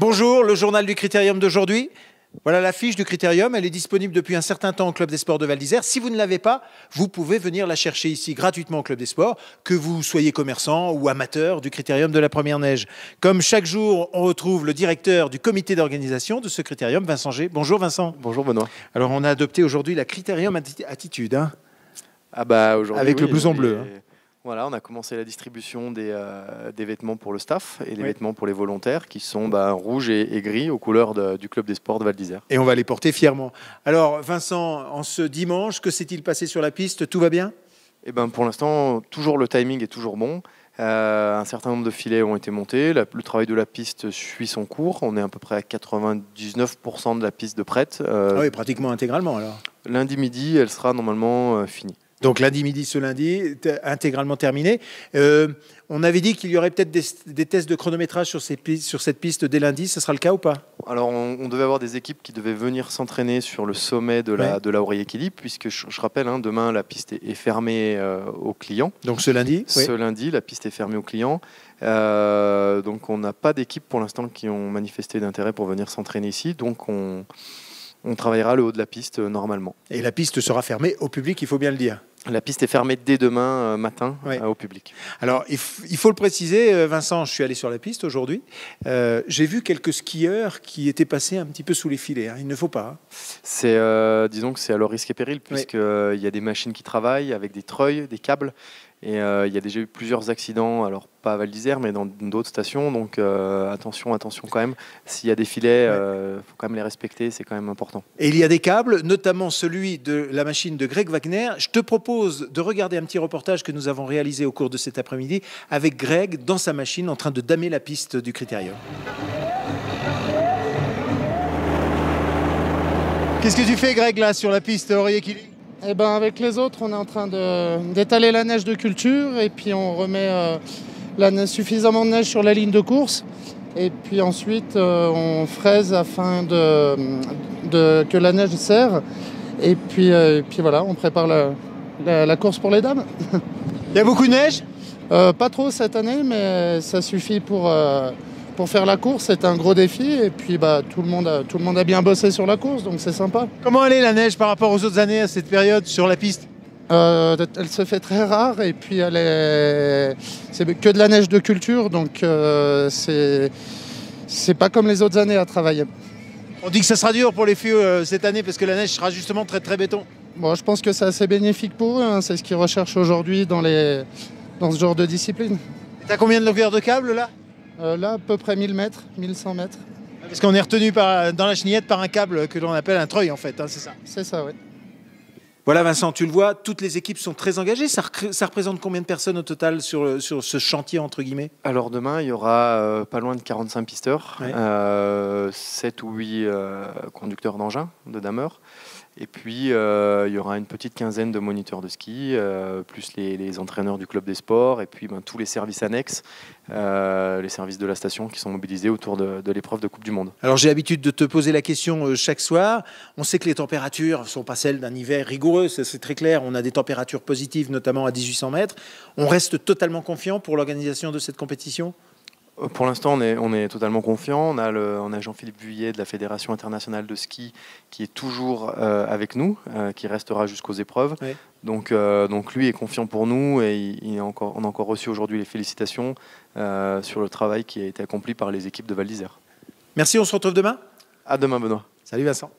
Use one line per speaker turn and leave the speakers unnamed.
Bonjour, le journal du Critérium d'aujourd'hui. Voilà la fiche du Critérium, elle est disponible depuis un certain temps au Club des Sports de Val d'Isère. Si vous ne l'avez pas, vous pouvez venir la chercher ici gratuitement au Club des Sports, que vous soyez commerçant ou amateur du Critérium de la Première Neige. Comme chaque jour, on retrouve le directeur du comité d'organisation de ce Critérium, Vincent G. Bonjour Vincent.
Bonjour Benoît.
Alors on a adopté aujourd'hui la Critérium Attitude, hein,
Ah bah aujourd'hui
avec le blouson bleu.
Voilà, on a commencé la distribution des vêtements pour le staff et les
Oui.
vêtements pour les volontaires qui sont rouges et gris aux couleurs du Club des Sports de Val d'Isère.
Et on va les porter fièrement. Alors Vincent, en ce dimanche, que s'est-il passé sur la piste? Tout va bien?
Et ben pour l'instant, toujours le timing est toujours bon. Un certain nombre de filets ont été montés. Le travail de la piste suit son cours. On est à peu près à 99% de la piste de prête.
Ah oui, pratiquement intégralement alors.
Lundi midi, elle sera normalement finie.
Donc lundi midi, ce lundi, intégralement terminé. On avait dit qu'il y aurait peut-être des tests de chronométrage sur cette piste dès lundi. Ce sera le cas ou pas?
Alors, on devait avoir des équipes qui devaient venir s'entraîner sur le sommet de la Oreille Équilibre, puisque je rappelle, demain, la piste est fermée aux clients.
Donc ce lundi?
Ce lundi, la piste est fermée aux clients. Donc, on n'a pas d'équipes pour l'instant qui ont manifesté d'intérêt pour venir s'entraîner ici. Donc, on travaillera le haut de la piste normalement.
Et la piste sera fermée au public, il faut bien le dire.
La piste est fermée dès demain matin au public.
Alors, il faut le préciser, Vincent, je suis allé sur la piste aujourd'hui. J'ai vu quelques skieurs qui étaient passés un petit peu sous les filets. Il ne faut pas.
Disons que c'est à leur risque et péril, puisqu'il y a des machines qui travaillent avec des treuils, des câbles. Et il y a déjà eu plusieurs accidents, alors pas à Val d'Isère, mais dans d'autres stations. Donc attention quand même. S'il y a des filets, faut quand même les respecter, c'est quand même important.
Et il y a des câbles, notamment celui de la machine de Greg Wagner. Je te propose de regarder un petit reportage que nous avons réalisé au cours de cet après-midi avec Greg dans sa machine en train de damer la piste du Critérium. Qu'est-ce que tu fais, Greg, là, sur la piste Oreille Équilibre?
Eh ben, avec les autres, on est en train d'étaler la neige de culture et puis on remet suffisamment de neige sur la ligne de course. Et puis ensuite, on fraise afin que la neige serre. Et puis voilà, on prépare la course pour les dames.
Il y a beaucoup de neige?
Pas trop cette année, mais ça suffit pour faire la course. C'est un gros défi et puis tout le monde a bien bossé sur la course, donc c'est sympa.
Comment elle est la neige par rapport aux autres années à cette période sur la piste?
Elle se fait très rare et puis c'est que de la neige de culture, donc c'est pas comme les autres années à travailler.
On dit que ça sera dur pour les filles cette année parce que la neige sera justement très très béton.
Bon, je pense que c'est assez bénéfique pour eux, c'est ce qu'ils recherchent aujourd'hui dans ce genre de discipline.
T'as combien de longueur de câble là?
Là, à peu près 1000 mètres, 1100 mètres.
Parce qu'on est retenu dans la chenillette par un câble que l'on appelle un treuil en fait, c'est ça?
C'est ça, oui.
Voilà Vincent, tu le vois, toutes les équipes sont très engagées. Ça représente combien de personnes au total sur ce chantier entre guillemets?
Alors demain, il y aura pas loin de 45 pisteurs, 7 ou 8 conducteurs d'engins, de dameurs. Et puis, il y aura une petite quinzaine de moniteurs de ski, plus les entraîneurs du club des sports, et puis tous les services annexes, les services de la station qui sont mobilisés autour de l'épreuve de Coupe du Monde.
Alors, j'ai l'habitude de te poser la question chaque soir. On sait que les températures ne sont pas celles d'un hiver rigoureux, c'est très clair. On a des températures positives, notamment à 1800 mètres. On reste totalement confiant pour l'organisation de cette compétition?
Pour l'instant, on est totalement confiant. On a Jean-Philippe Vuillet de la Fédération internationale de ski qui est toujours avec nous, qui restera jusqu'aux épreuves. Oui. Donc lui est confiant pour nous et on a encore reçu aujourd'hui les félicitations sur le travail qui a été accompli par les équipes de Val d'Isère.
Merci, on se retrouve demain.
À demain, Benoît.
Salut Vincent.